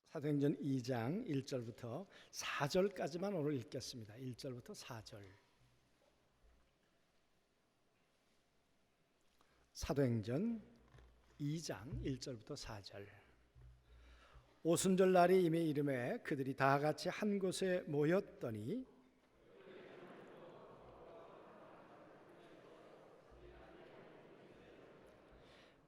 사도행전 2장 1절부터 4절까지만 오늘 읽겠습니다. 1절부터 4절. 사도행전 2장 1절부터 4절. 오순절 날이 이미 이름에 그들이 다 같이 한 곳에 모였더니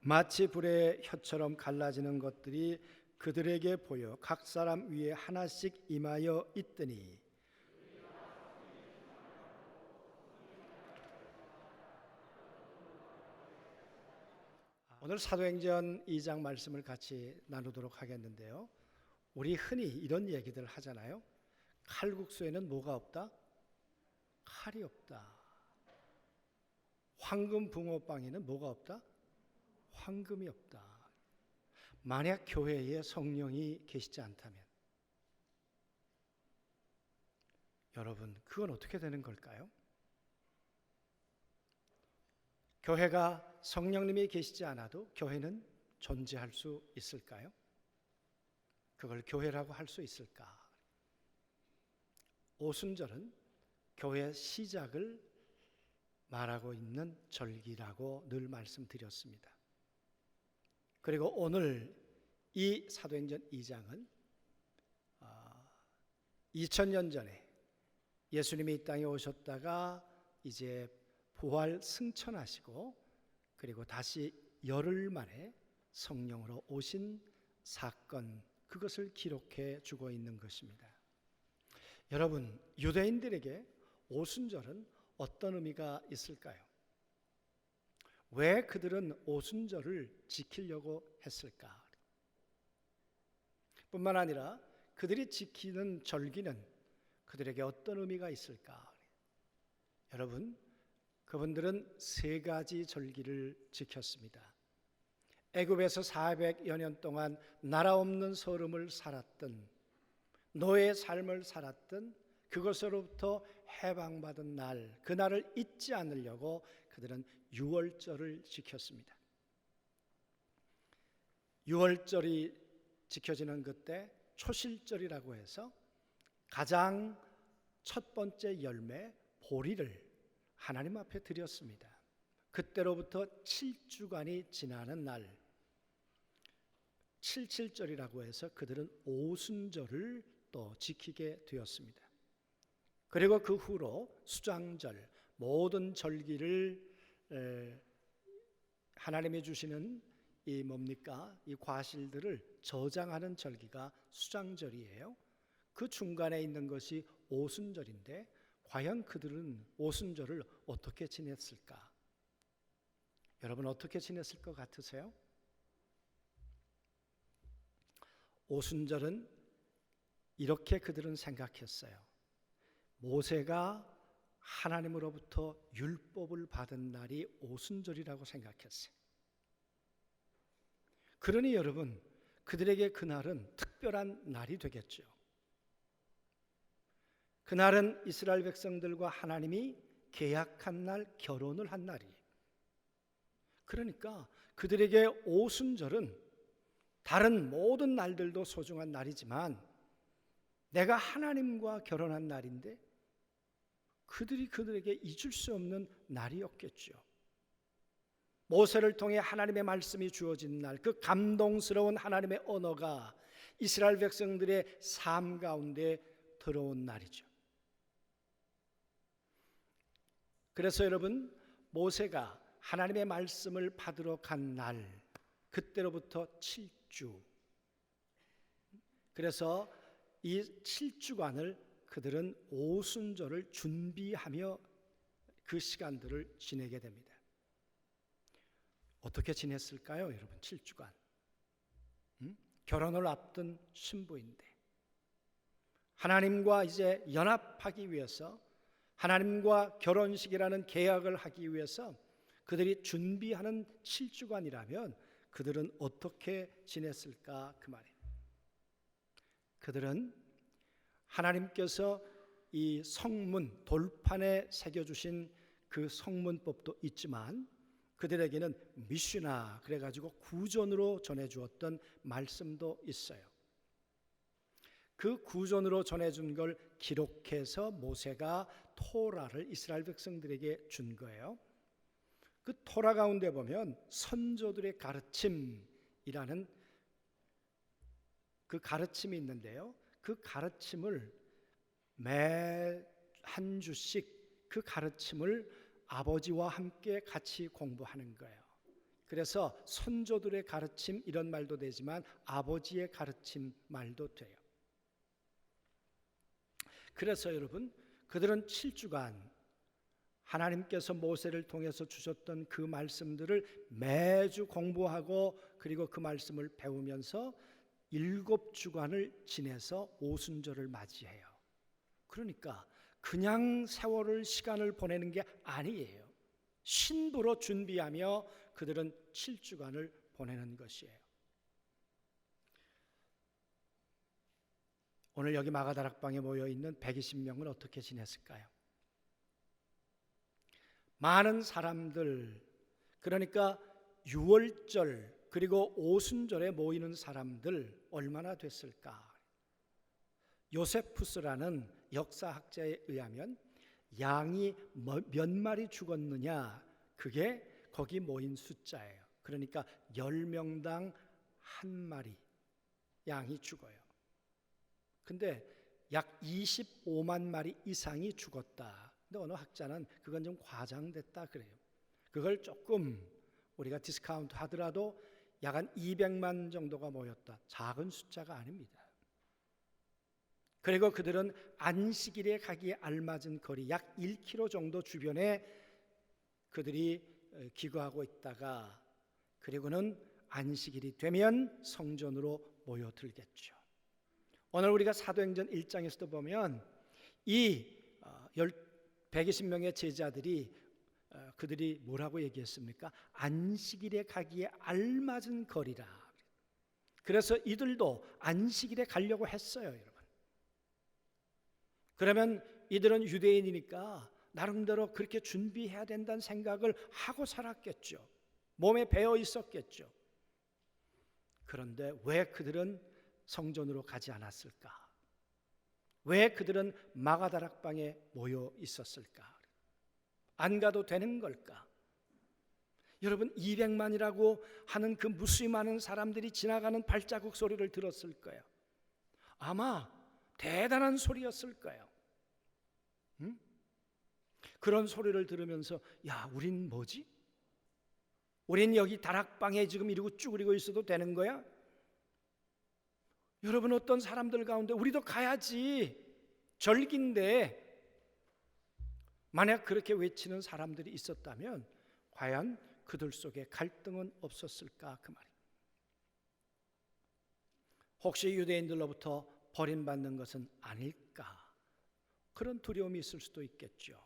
마치 불의 혀처럼 갈라지는 것들이 그들에게 보여 각 사람 위에 하나씩 임하여 있더니 오늘 사도행전 2장 말씀을 같이 나누도록 하겠는데요. 우리 흔히 이런 얘기들 하잖아요. 칼국수에는 뭐가 없다? 칼이 없다. 황금 붕어빵에는 뭐가 없다? 황금이 없다. 만약 교회에 성령이 계시지 않다면 여러분, 그건 어떻게 되는 걸까요? 교회가 성령님이 계시지 않아도 교회는 존재할 수 있을까요? 그걸 교회라고 할 수 있을까? 오순절은 교회의 시작을 말하고 있는 절기라고 늘 말씀드렸습니다. 그리고 오늘 이 사도행전 2장은 2000년 전에 예수님이 이 땅에 오셨다가 이제 부활 승천하시고 그리고 다시 열흘 만에 성령으로 오신 사건, 그것을 기록해 주고 있는 것입니다. 여러분, 유대인들에게 오순절은 어떤 의미가 있을까요? 왜 그들은 오순절을 지키려고 했을까? 뿐만 아니라 그들이 지키는 절기는 그들에게 어떤 의미가 있을까? 여러분, 그분들은 세 가지 절기를 지켰습니다. 애굽에서 400여 년 동안 나라 없는 서름을 살았던, 노예의 삶을 살았던 그것으로부터 해방받은 날, 그 날을 잊지 않으려고 그들은 유월절을 지켰습니다. 유월절이 지켜지는 그때 초실절이라고 해서 가장 첫 번째 열매 보리를 하나님 앞에 드렸습니다. 그때로부터 7주간이 지나는 날 77절이라고 해서 그들은 오순절을 또 지키게 되었습니다. 그리고 그 후로 수장절, 모든 절기를 하나님이 주시는 이 뭡니까? 이 과실들을 저장하는 절기가 수장절이에요. 그 중간에 있는 것이 오순절인데 과연 그들은 오순절을 어떻게 지냈을까? 여러분, 어떻게 지냈을 것 같으세요? 오순절은 이렇게 그들은 생각했어요. 모세가 하나님으로부터 율법을 받은 날이 오순절이라고 생각했어요. 그러니 여러분, 그들에게 그날은 특별한 날이 되겠죠. 그날은 이스라엘 백성들과 하나님이 계약한 날, 결혼을 한 날이에요. 그러니까 그들에게 오순절은 다른 모든 날들도 소중한 날이지만 내가 하나님과 결혼한 날인데 그들에게 잊을 수 없는 날이었겠죠. 모세를 통해 하나님의 말씀이 주어진 날, 그 감동스러운 하나님의 언어가 이스라엘 백성들의 삶 가운데 들어온 날이죠. 그래서 여러분, 모세가 하나님의 말씀을 받으러 간 날, 그때로부터 7주. 그래서 이 7주간을 그들은 오순절을 준비하며 그 시간들을 지내게 됩니다. 어떻게 지냈을까요, 여러분? 7주간. 결혼을 앞둔 신부인데 하나님과 이제 연합하기 위해서, 하나님과 결혼식이라는 계약을 하기 위해서 그들이 준비하는 7주간이라면 그들은 어떻게 지냈을까, 그 말이에요. 그들은 하나님께서 이 성문, 돌판에 새겨주신 그 성문법도 있지만 그들에게는 미슈나, 그래가지고 구전으로 전해주었던 말씀도 있어요. 그 구전으로 전해준 걸 기록해서 모세가 토라를 이스라엘 백성들에게 준 거예요. 그 토라 가운데 보면 선조들의 가르침이라는 그 가르침이 있는데요. 그 가르침을 매 한 주씩 그 가르침을 아버지와 함께 같이 공부하는 거예요. 그래서 선조들의 가르침 이런 말도 되지만 아버지의 가르침 말도 돼요. 그래서 여러분, 그들은 7주간 하나님께서 모세를 통해서 주셨던 그 말씀들을 매주 공부하고 그리고 그 말씀을 배우면서 7주간을 지내서 오순절을 맞이해요. 그러니까 그냥 세월을 시간을 보내는 게 아니에요. 신부로 준비하며 그들은 7주간을 보내는 것이에요. 오늘 여기 마가다락방에 모여있는 120명은 어떻게 지냈을까요? 많은 사람들, 그러니까 유월절 그리고 오순절에 모이는 사람들 얼마나 됐을까? 요세푸스라는 역사학자에 의하면 양이 몇 마리 죽었느냐, 그게 거기 모인 숫자예요. 그러니까 10명당 한 마리 양이 죽어요. 근데 약 25만 마리 이상이 죽었다. 근데 어느 학자는 그건 좀 과장됐다 그래요. 그걸 조금 우리가 디스카운트 하더라도 약 한 200만 정도가 모였다. 작은 숫자가 아닙니다. 그리고 그들은 안식일에 가기에 알맞은 거리 약 1km 정도 주변에 그들이 기거하고 있다가 그리고는 안식일이 되면 성전으로 모여들겠죠. 오늘 우리가 사도행전 1장에서도 보면 이 120명의 제자들이 그들이 뭐라고 얘기했습니까? 안식일에 가기에 알맞은 거리라. 그래서 이들도 안식일에 가려고 했어요, 여러분. 그러면 이들은 유대인이니까 나름대로 그렇게 준비해야 된다는 생각을 하고 살았겠죠. 몸에 배어 있었겠죠. 그런데 왜 그들은 성전으로 가지 않았을까? 왜 그들은 마가다락방에 모여 있었을까? 안 가도 되는 걸까? 여러분, 200만이라고 하는 그 무수히 많은 사람들이 지나가는 발자국 소리를 들었을 거예요. 아마 대단한 소리였을 거예요. 그런 소리를 들으면서 야, 우린 뭐지? 우린 여기 다락방에 지금 이러고 쭈그리고 있어도 되는 거야? 여러분, 어떤 사람들 가운데 우리도 가야지, 절기인데, 만약 그렇게 외치는 사람들이 있었다면 과연 그들 속에 갈등은 없었을까, 그 말이에요. 혹시 유대인들로부터 버림받는 것은 아닐까, 그런 두려움이 있을 수도 있겠죠.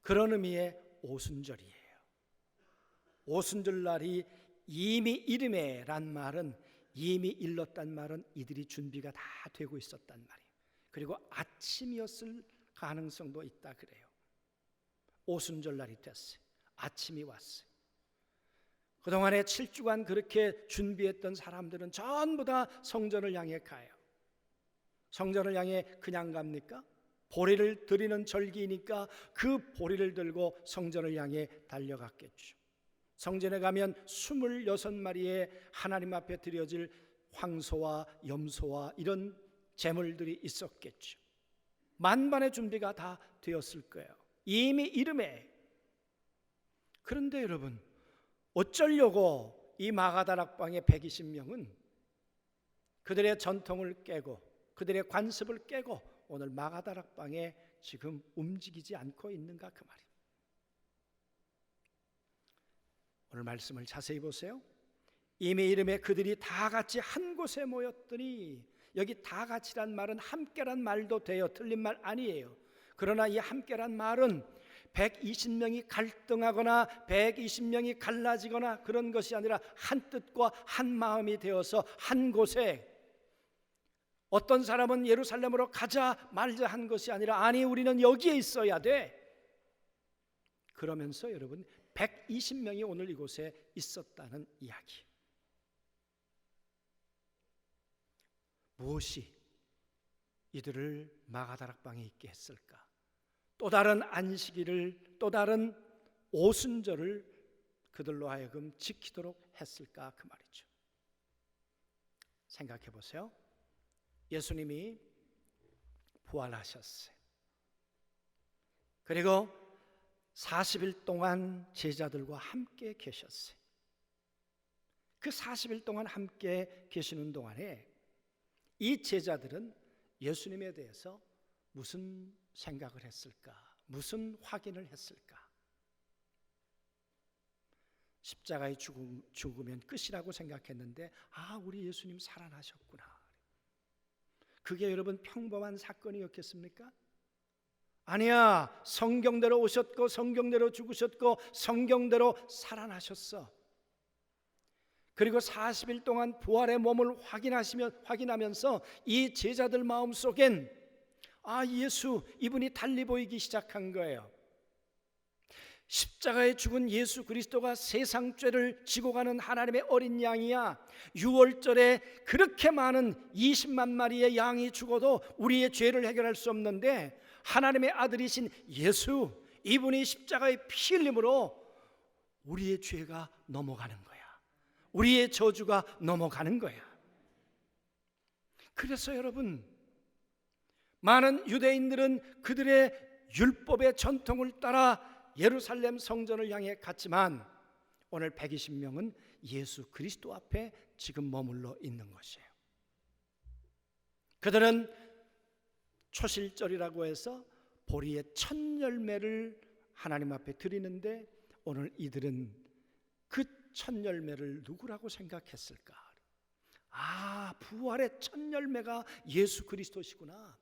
그런 의미의 오순절이에요. 오순절 날이 이미 이름에란 말은, 이미 일렀단 말은 이들이 준비가 다 되고 있었단 말이에요. 그리고 아침이었을 가능성도 있다 그래요. 오순절 날이 됐어요. 아침이 왔어요. 그동안에 7주간 그렇게 준비했던 사람들은 전부 다 성전을 향해 가요. 성전을 향해 그냥 갑니까? 보리를 드리는 절기이니까 그 보리를 들고 성전을 향해 달려갔겠죠. 성전에 가면 26마리의 하나님 앞에 드려질 황소와 염소와 이런 제물들이 있었겠죠. 만반의 준비가 다 되었을 거예요. 이미 이름에. 그런데 여러분, 어쩌려고 이 마가다락방의 120명은 그들의 전통을 깨고 그들의 관습을 깨고 오늘 마가다락방에 지금 움직이지 않고 있는가, 그 말이에요. 오늘 말씀을 자세히 보세요. 이미 이름에 그들이 다 같이 한 곳에 모였더니, 여기 다 같이란 말은 함께란 말도 돼요. 틀린 말 아니에요. 그러나 이 함께란 말은 120명이 갈등하거나 120명이 갈라지거나 그런 것이 아니라 한 뜻과 한 마음이 되어서 한 곳에, 어떤 사람은 예루살렘으로 가자 말자 한 것이 아니라 아니, 우리는 여기에 있어야 돼. 그러면서 여러분 120명이 오늘 이곳에 있었다는 이야기. 무엇이 이들을 마가다락방에 있게 했을까? 또 다른 안식일을, 또 다른 오순절을 그들로 하여금 지키도록 했을까? 그 말이죠. 생각해 보세요. 예수님이 부활하셨어요. 그리고 40일 동안 제자들과 함께 계셨어요. 그 40일 동안 함께 계시는 동안에 이 제자들은 예수님에 대해서 무슨 생각을 했을까? 무슨 확인을 했을까? 십자가에 죽으면 끝이라고 생각했는데, 우리 예수님 살아나셨구나. 그게 여러분 평범한 사건이었겠습니까? 아니야. 성경대로 오셨고 성경대로 죽으셨고 성경대로 살아나셨어. 그리고 40일 동안 부활의 몸을 확인하면서 이 제자들 마음속엔 예수, 이분이 달리 보이기 시작한 거예요. 십자가에 죽은 예수 그리스도가 세상 죄를 지고 가는 하나님의 어린 양이야. 6월절에 그렇게 많은 20만 마리의 양이 죽어도 우리의 죄를 해결할 수 없는데, 하나님의 아들이신 예수, 이분이 십자가의 피 흘림으로 우리의 죄가 넘어가는 거야. 우리의 저주가 넘어가는 거야. 그래서 여러분, 많은 유대인들은 그들의 율법의 전통을 따라 예루살렘 성전을 향해 갔지만, 오늘 120명은 예수 그리스도 앞에 지금 머물러 있는 것이에요. 그들은 초실절이라고 해서 보리의 첫 열매를 하나님 앞에 드리는데, 오늘 이들은 그 첫 열매를 누구라고 생각했을까? 부활의 첫 열매가 예수 그리스도시구나.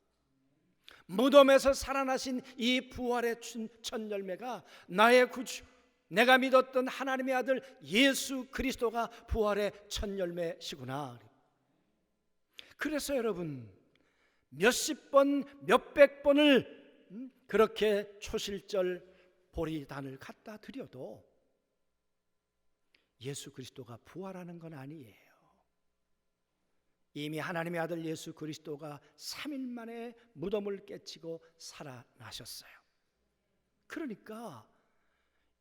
무덤에서 살아나신 이 부활의 첫 열매가 나의 구주, 내가 믿었던 하나님의 아들 예수 그리스도가 부활의 첫 열매시구나. 그래서 여러분, 몇십 번, 몇백 번을 그렇게 초실절 보리단을 갖다 드려도 예수 그리스도가 부활하는 건 아니에요. 이미 하나님의 아들 예수 그리스도가 3일 만에 무덤을 깨치고 살아나셨어요. 그러니까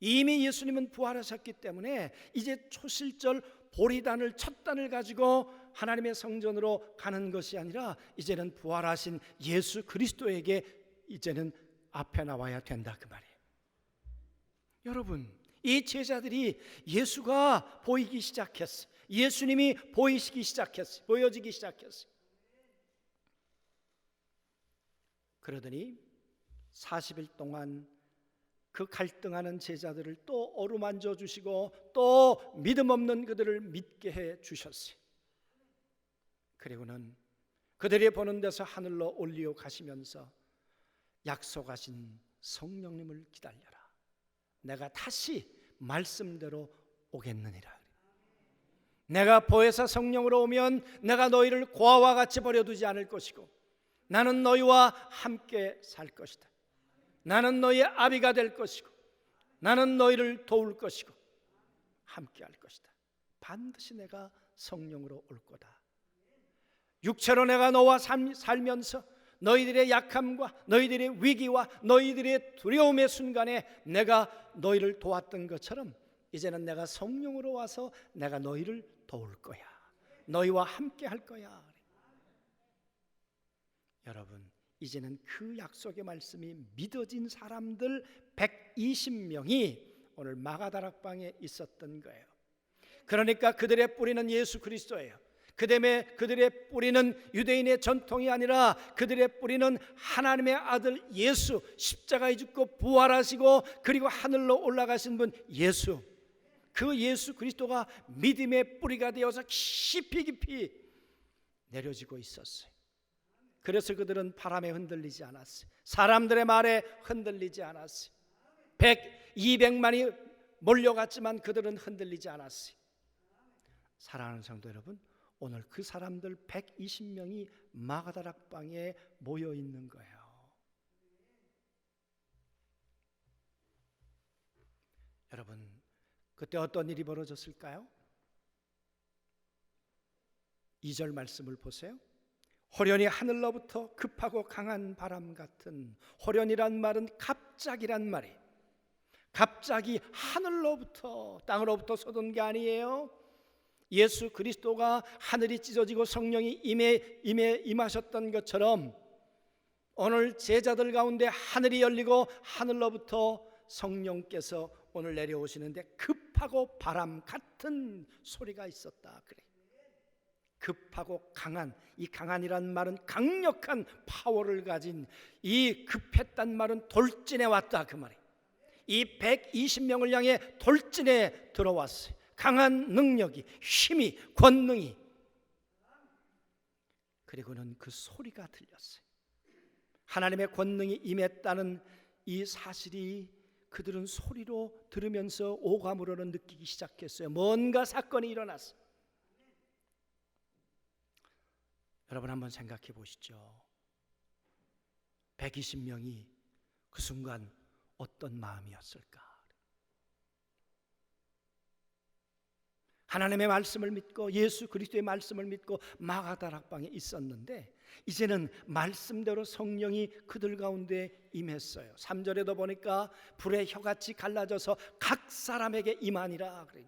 이미 예수님은 부활하셨기 때문에 이제 초실절 보리단을, 첫 단을 가지고 하나님의 성전으로 가는 것이 아니라, 이제는 부활하신 예수 그리스도에게 이제는 앞에 나와야 된다, 그 말이에요. 여러분, 이 제자들이 예수가 보이기 시작했어요. 예수님이 보여지기 시작했어요. 그러더니 40일 동안 그 갈등하는 제자들을 또 어루만져 주시고, 또 믿음 없는 그들을 믿게 해 주셨어요. 그리고는 그들이 보는 데서 하늘로 올리어 가시면서 약속하신 성령님을 기다려라. 내가 다시 말씀대로 오겠느니라. 내가 보혜사 성령으로 오면 내가 너희를 고아와 같이 버려두지 않을 것이고, 나는 너희와 함께 살 것이다. 나는 너희의 아비가 될 것이고, 나는 너희를 도울 것이고 함께 할 것이다. 반드시 내가 성령으로 올 거다. 육체로 내가 너와 살면서 너희들의 약함과 너희들의 위기와 너희들의 두려움의 순간에 내가 너희를 도왔던 것처럼, 이제는 내가 성령으로 와서 내가 너희를 도울 거야. 너희와 함께 할 거야. 여러분, 이제는 그 약속의 말씀이 믿어진 사람들 120명이 오늘 마가다락방에 있었던 거예요. 그러니까 그들의 뿌리는 예수 그리스도예요. 그들의 뿌리는 유대인의 전통이 아니라 그들의 뿌리는 하나님의 아들 예수, 십자가에 죽고 부활하시고 그리고 하늘로 올라가신 분 예수, 그 예수 그리스도가 믿음의 뿌리가 되어서 깊이 내려지고 있었어요. 그래서 그들은 바람에 흔들리지 않았어요. 사람들의 말에 흔들리지 않았어요. 200만이 몰려갔지만 그들은 흔들리지 않았어요. 사랑하는 성도 여러분, 오늘 그 사람들 120명이 마가다락방에 모여 있는 거예요. 여러분, 그때 어떤 일이 벌어졌을까요? 2절 말씀을 보세요. 호련히 하늘로부터 급하고 강한 바람 같은, 호련이란 말은 갑자기란 말이, 갑자기 하늘로부터 땅으로부터 쏟은 게 아니에요. 예수 그리스도가 하늘이 찢어지고 성령이 임하셨던 것처럼 오늘 제자들 가운데 하늘이 열리고 하늘로부터 성령께서 오늘 내려오시는데 급하고 바람 같은 소리가 있었다 그래. 급하고 강한, 이 강한이란 말은 강력한 파워를 가진, 이 급했단 말은 돌진해 왔다 그 말이. 이 120명을 향해 돌진해 들어왔어요. 강한 능력이, 힘이, 권능이. 그리고는 그 소리가 들렸어요. 하나님의 권능이 임했다는 이 사실이 그들은 소리로 들으면서 오감으로는 느끼기 시작했어요. 뭔가 사건이 일어났어요. 여러분 한번 생각해 보시죠. 120명이 그 순간 어떤 마음이었을까? 하나님의 말씀을 믿고 예수 그리스도의 말씀을 믿고 마가다락방에 있었는데 이제는 말씀대로 성령이 그들 가운데 임했어요. 3절에도 보니까 불의 혀같이 갈라져서 각 사람에게 임하니라 그래요.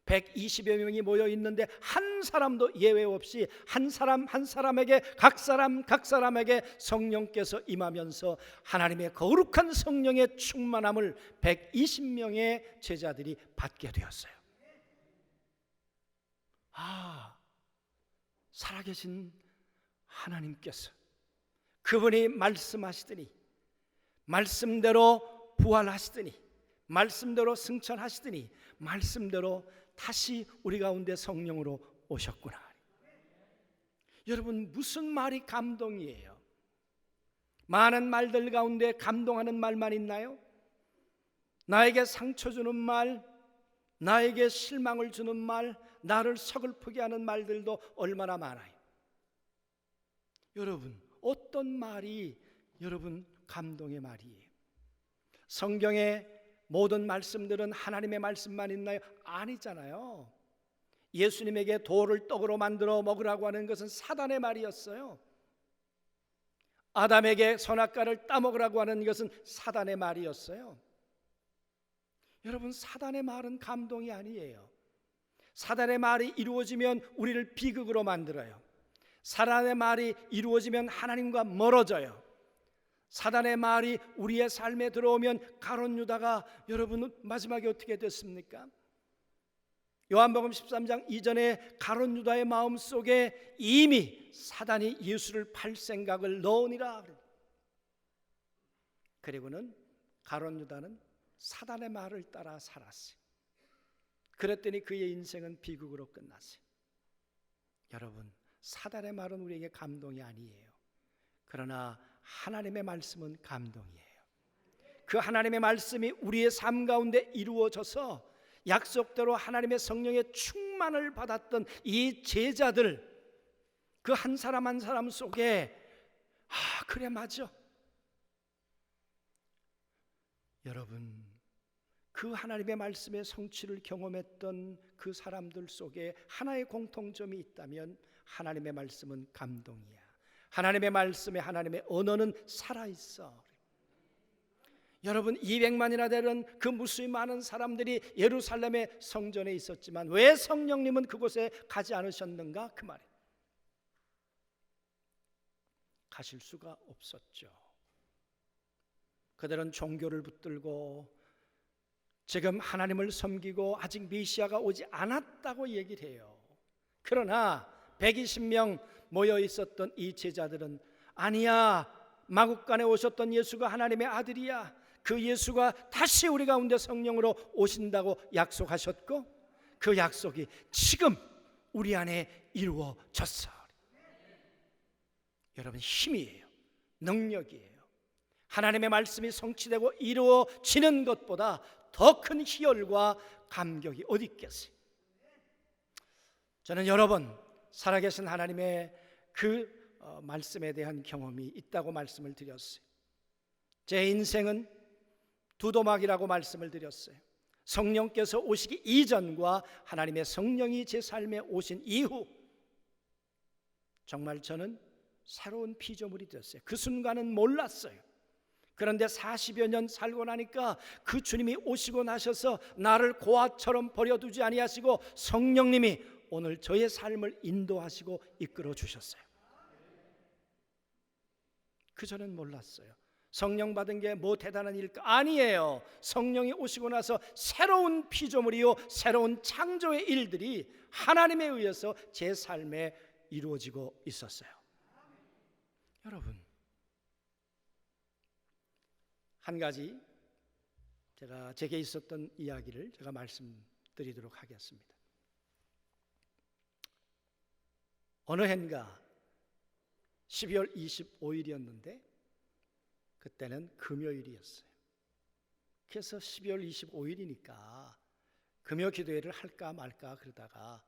120여 명이 모여 있는데 한 사람도 예외 없이 한 사람 한 사람에게 각 사람에게 성령께서 임하면서 하나님의 거룩한 성령의 충만함을 120명의 제자들이 받게 되었어요. 살아계신 하나님께서 그분이 말씀하시더니 말씀대로 부활하시더니 말씀대로 승천하시더니 말씀대로 다시 우리 가운데 성령으로 오셨구나. 여러분 무슨 말이 감동이에요? 많은 말들 가운데 감동하는 말만 있나요? 나에게 상처 주는 말, 나에게 실망을 주는 말, 나를 서글프게 하는 말들도 얼마나 많아요. 여러분 어떤 말이 여러분 감동의 말이에요? 성경의 모든 말씀들은 하나님의 말씀만 있나요? 아니잖아요. 예수님에게 돌을 떡으로 만들어 먹으라고 하는 것은 사단의 말이었어요. 아담에게 선악과를 따먹으라고 하는 것은 사단의 말이었어요. 여러분 사단의 말은 감동이 아니에요. 사단의 말이 이루어지면 우리를 비극으로 만들어요. 사단의 말이 이루어지면 하나님과 멀어져요. 사단의 말이 우리의 삶에 들어오면 가룟 유다가 여러분 마지막에 어떻게 됐습니까? 요한복음 13장 이전에 가룟 유다의 마음속에 이미 사단이 예수를 팔 생각을 넣으니라. 그리고는 가룟 유다는 사단의 말을 따라 살았어요. 그랬더니 그의 인생은 비극으로 끝났어요. 여러분 사단의 말은 우리에게 감동이 아니에요. 그러나 하나님의 말씀은 감동이에요. 그 하나님의 말씀이 우리의 삶 가운데 이루어져서 약속대로 하나님의 성령의 충만을 받았던 이 제자들, 그 한 사람 한 사람 속에 그래 맞아. 여러분 그 하나님의 말씀의 성취를 경험했던 그 사람들 속에 하나의 공통점이 있다면 하나님의 말씀은 감동이야. 하나님의 말씀에 하나님의 언어는 살아있어. 여러분 200만이나 되는 그 무수히 많은 사람들이 예루살렘의 성전에 있었지만 왜 성령님은 그곳에 가지 않으셨는가? 그 말이에요. 가실 수가 없었죠. 그들은 종교를 붙들고 지금 하나님을 섬기고 아직 메시아가 오지 않았다고 얘기를 해요. 그러나 120명 모여 있었던 이 제자들은 아니야, 마국간에 오셨던 예수가 하나님의 아들이야. 그 예수가 다시 우리 가운데 성령으로 오신다고 약속하셨고 그 약속이 지금 우리 안에 이루어졌어. 여러분 힘이에요. 능력이에요. 하나님의 말씀이 성취되고 이루어지는 것보다 더 큰 희열과 감격이 어디 있겠어요? 저는 여러 번 살아계신 하나님의 그 말씀에 대한 경험이 있다고 말씀을 드렸어요. 제 인생은 두도막이라고 말씀을 드렸어요. 성령께서 오시기 이전과 하나님의 성령이 제 삶에 오신 이후 정말 저는 새로운 피조물이 되었어요. 그 순간은 몰랐어요. 그런데 40여 년 살고 나니까 그 주님이 오시고 나셔서 나를 고아처럼 버려두지 아니하시고 성령님이 오늘 저의 삶을 인도하시고 이끌어 주셨어요. 그전엔 몰랐어요. 성령 받은 게 뭐 대단한 일까? 아니에요. 성령이 오시고 나서 새로운 피조물이요 새로운 창조의 일들이 하나님에 의해서 제 삶에 이루어지고 있었어요. 여러분, 한 가지 제게 있었던 이야기를 제가 말씀드리도록 하겠습니다. 어느 해인가 12월 25일이었는데 그때는 금요일이었어요. 그래서 12월 25일이니까 금요 기도회를 할까 말까 그러다가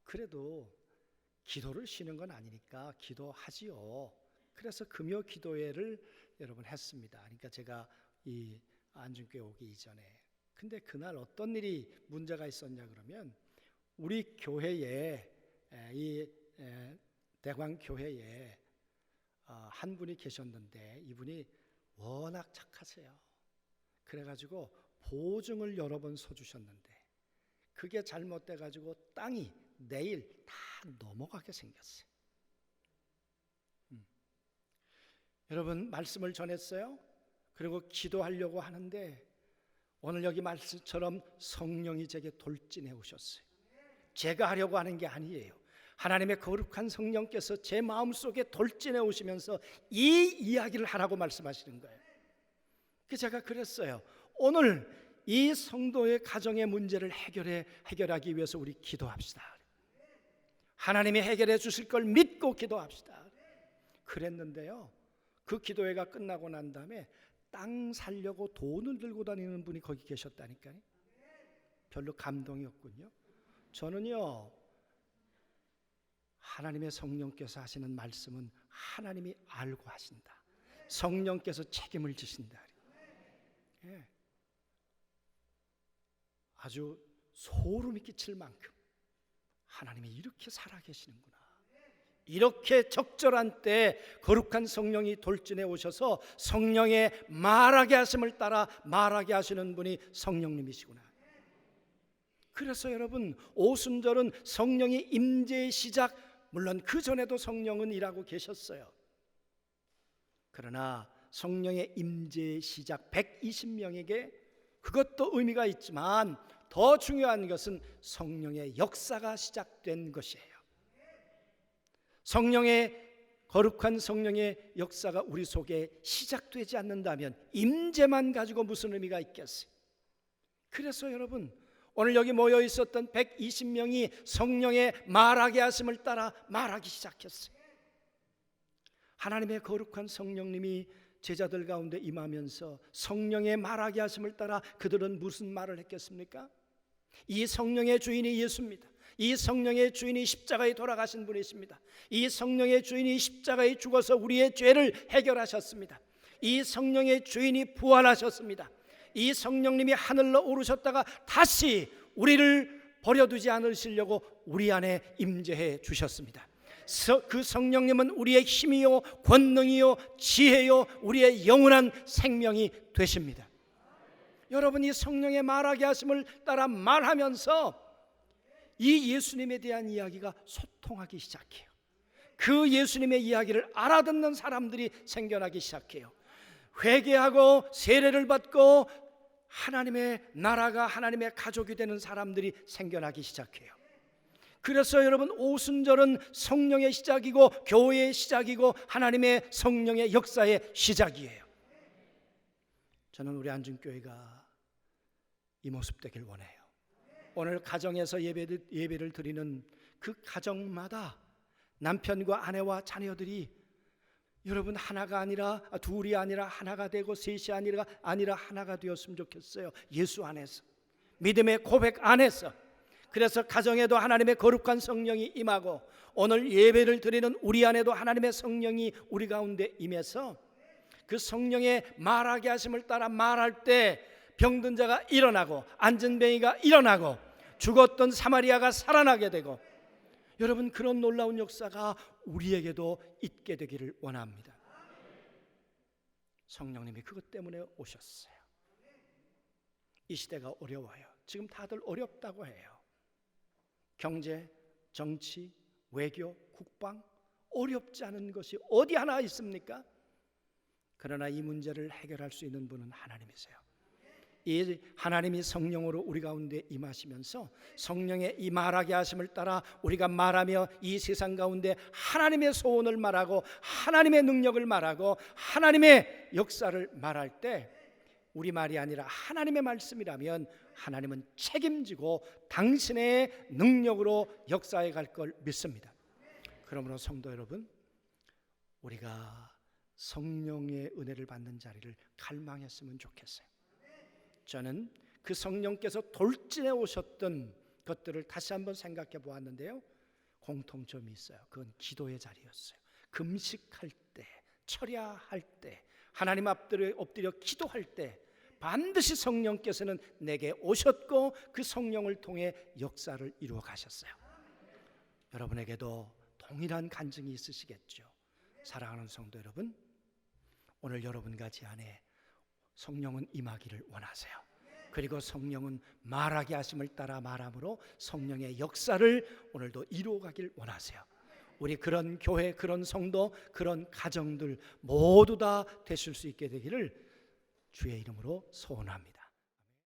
그래도 기도를 쉬는 건 아니니까 기도하지요. 그래서 금요 기도회를 여러분 했습니다. 그러니까 제가 이 안중교회 오기 이전에. 근데 그날 어떤 일이 문제가 있었냐 그러면 우리 교회에 이 대광 교회에 한 분이 계셨는데 이분이 워낙 착하세요. 그래가지고 보증을 여러 번 서주셨는데 그게 잘못돼가지고 땅이 내일 다 넘어가게 생겼어요. 여러분 말씀을 전했어요. 그리고 기도하려고 하는데 오늘 여기 말씀처럼 성령이 제게 돌진해 오셨어요. 제가 하려고 하는 게 아니에요. 하나님의 거룩한 성령께서 제 마음속에 돌진해 오시면서 이 이야기를 하라고 말씀하시는 거예요. 그래서 제가 그랬어요. 오늘 이 성도의 가정의 문제를 해결하기 위해서 우리 기도합시다. 하나님이 해결해 주실 걸 믿고 기도합시다. 그랬는데요, 그 기도회가 끝나고 난 다음에 땅 살려고 돈을 들고 다니는 분이 거기 계셨다니까요. 별로 감동이 없군요. 저는요, 하나님의 성령께서 하시는 말씀은 하나님이 알고 하신다. 성령께서 책임을 지신다. 예. 아주 소름이 끼칠 만큼 하나님이 이렇게 살아계시는구나. 이렇게 적절한 때 거룩한 성령이 돌진해 오셔서 성령의 말하게 하심을 따라 말하게 하시는 분이 성령님이시구나. 그래서 여러분 오순절은 성령의 임재의 시작, 물론 그 전에도 성령은 일하고 계셨어요. 그러나 성령의 임재의 시작 120명에게 그것도 의미가 있지만 더 중요한 것은 성령의 역사가 시작된 것이에요. 성령의 거룩한 성령의 역사가 우리 속에 시작되지 않는다면 임재만 가지고 무슨 의미가 있겠어요? 그래서 여러분 오늘 여기 모여 있었던 120명이 성령의 말하게 하심을 따라 말하기 시작했어요. 하나님의 거룩한 성령님이 제자들 가운데 임하면서 성령의 말하게 하심을 따라 그들은 무슨 말을 했겠습니까? 이 성령의 주인이 예수입니다. 이 성령의 주인이 십자가에 돌아가신 분이십니다. 이 성령의 주인이 십자가에 죽어서 우리의 죄를 해결하셨습니다. 이 성령의 주인이 부활하셨습니다. 이 성령님이 하늘로 오르셨다가 다시 우리를 버려두지 않으시려고 우리 안에 임재해 주셨습니다. 그 성령님은 우리의 힘이요 권능이요 지혜요 우리의 영원한 생명이 되십니다. 여러분 이 성령의 말하게 하심을 따라 말하면서 이 예수님에 대한 이야기가 소통하기 시작해요. 그 예수님의 이야기를 알아듣는 사람들이 생겨나기 시작해요. 회개하고 세례를 받고 하나님의 나라가 하나님의 가족이 되는 사람들이 생겨나기 시작해요. 그래서 여러분 오순절은 성령의 시작이고 교회의 시작이고 하나님의 성령의 역사의 시작이에요. 저는 우리 안중교회가 이 모습 되길 원해요. 오늘 가정에서 예배를 드리는 그 가정마다 남편과 아내와 자녀들이 여러분 하나가 아니라 둘이 아니라 하나가 되고 셋이 아니라 하나가 되었으면 좋겠어요. 예수 안에서 믿음의 고백 안에서. 그래서 가정에도 하나님의 거룩한 성령이 임하고 오늘 예배를 드리는 우리 안에도 하나님의 성령이 우리 가운데 임해서 그 성령의 말하게 하심을 따라 말할 때 병든 자가 일어나고 앉은 뱅이가 일어나고 죽었던 사마리아가 살아나게 되고 여러분 그런 놀라운 역사가 우리에게도 있게 되기를 원합니다. 성령님이 그것 때문에 오셨어요. 이 시대가 어려워요. 지금 다들 어렵다고 해요. 경제, 정치, 외교, 국방 어렵지 않은 것이 어디 하나 있습니까? 그러나 이 문제를 해결할 수 있는 분은 하나님이세요. 이 하나님이 성령으로 우리 가운데 임하시면서 성령의 이 말하게 하심을 따라 우리가 말하며 이 세상 가운데 하나님의 소원을 말하고 하나님의 능력을 말하고 하나님의 역사를 말할 때 우리 말이 아니라 하나님의 말씀이라면 하나님은 책임지고 당신의 능력으로 역사해 갈 걸 믿습니다. 그러므로 성도 여러분, 우리가 성령의 은혜를 받는 자리를 갈망했으면 좋겠어요. 저는 그 성령께서 돌진해 오셨던 것들을 다시 한번 생각해 보았는데요, 공통점이 있어요. 그건 기도의 자리였어요. 금식할 때, 철야할 때, 하나님 앞에 엎드려 기도할 때 반드시 성령께서는 내게 오셨고 그 성령을 통해 역사를 이루어 가셨어요. 여러분에게도 동일한 간증이 있으시겠죠. 사랑하는 성도 여러분, 오늘 여러분과 제 안에 성령은 임하기를 원하세요. 그리고 성령은 말하게 하심을 따라 말함으로 성령의 역사를 오늘도 이루어가길 원하세요. 우리 그런 교회, 그런 성도, 그런 가정들 모두 다 되실 수 있게 되기를 주의 이름으로 소원합니다.